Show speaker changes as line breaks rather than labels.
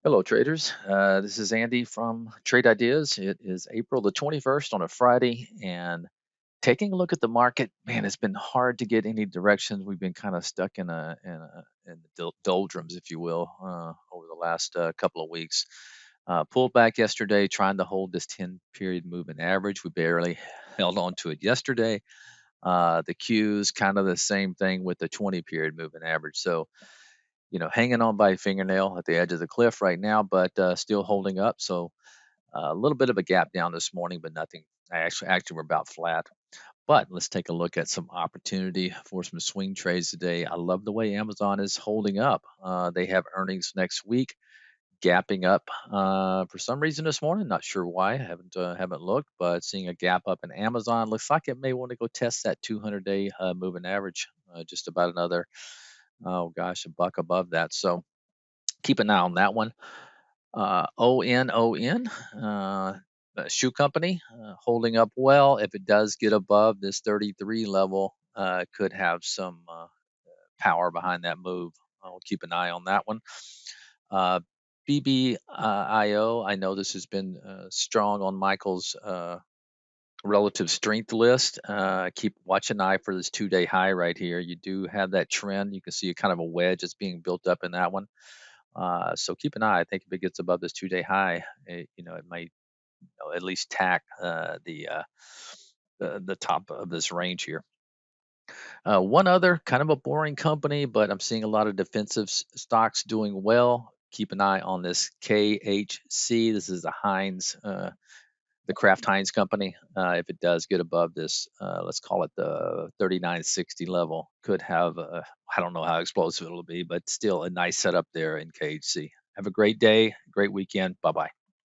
Hello, traders. This is Andy from Trade Ideas. It is April the 21st on a Friday, and taking a look at the market, man, it's been hard to get any directions. We've been kind of stuck in the doldrums, if you will, over the last couple of weeks. Pulled back yesterday, trying to hold this 10-period moving average. We barely held on to it yesterday. The Q's kind of the same thing with the 20-period moving average. So hanging on by a fingernail at the edge of the cliff right now, but still holding up. So a little bit of a gap down this morning, but nothing. Actually, we're about flat. But let's take a look at some opportunity for some swing trades today. I love the way Amazon is holding up. They have earnings next week, gapping up for some reason this morning. Not sure why. I haven't looked, but seeing a gap up in Amazon looks like it may want to go test that 200-day moving average. Just about another, oh gosh, a buck above that. So keep an eye on that one. ONON, shoe company, holding up well. If it does get above this 33 level, could have some power behind that move. I'll keep an eye on that one. Uh, BBIO, I know this has been strong on Michael's relative strength list. Keep watch an eye for this 2-day high right here. You do have that trend. You can see a kind of a wedge that's being built up in that one. So keep an eye. I think if it gets above this 2-day high, it might at least tack the top of this range here. One other kind of a boring company, but I'm seeing a lot of defensive stocks doing well. Keep an eye on this KHC. This is the Heinz, the Kraft Heinz company. If it does get above this, let's call it the 39.60 level, could have, I don't know how explosive it'll be, but still a nice setup there in KHC. Have a great day, great weekend. Bye bye.